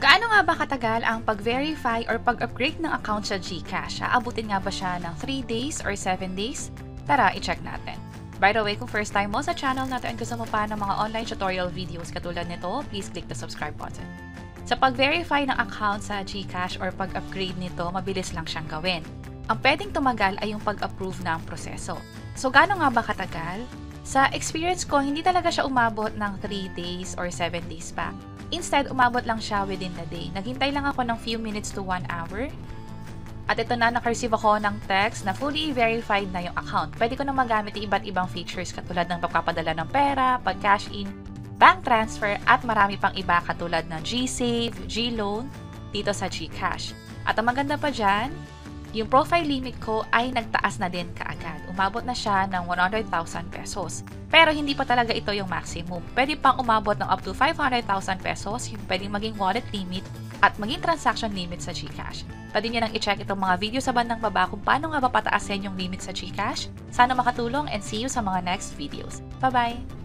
Gaano nga ba katagal ang pag-verify or pag-upgrade ng account sa GCash? Aabutin nga ba siya ng 3 days or 7 days? Tara, i-check natin. By the way, kung first time mo sa channel natin at gusto mo pa ng mga online tutorial videos katulad nito, please click the subscribe button. Sa pag-verify ng account sa GCash or pag-upgrade nito, mabilis lang siyang gawin. Ang pwedeng tumagal ay yung pag-approve ng proseso. So, gaano nga ba katagal? Sa experience ko, hindi talaga siya umabot ng 3 days or 7 days pa. Instead, umabot lang siya within the day. Naghintay lang ako ng few minutes to 1 hour. At ito na, naka-receive ako ng text na fully verified na yung account. Pwede ko na magamit yung iba't ibang features katulad ng pagpapadala ng pera, pag-cash in, bank transfer, at marami pang iba katulad ng GSave, GLoan, dito sa GCash. At ang maganda pa dyan, yung profile limit ko ay nagtaas na din kaagad. Umabot na siya ng 100,000 pesos. Pero hindi pa talaga ito yung maximum. Pwede pang umabot ng up to 500,000 pesos, yung pwedeng maging wallet limit at maging transaction limit sa GCash. Pwede nyo nang i-check itong mga video sa bandang baba kung paano nga ba pataasin yung limit sa GCash. Sana makatulong and see you sa mga next videos. Bye-bye!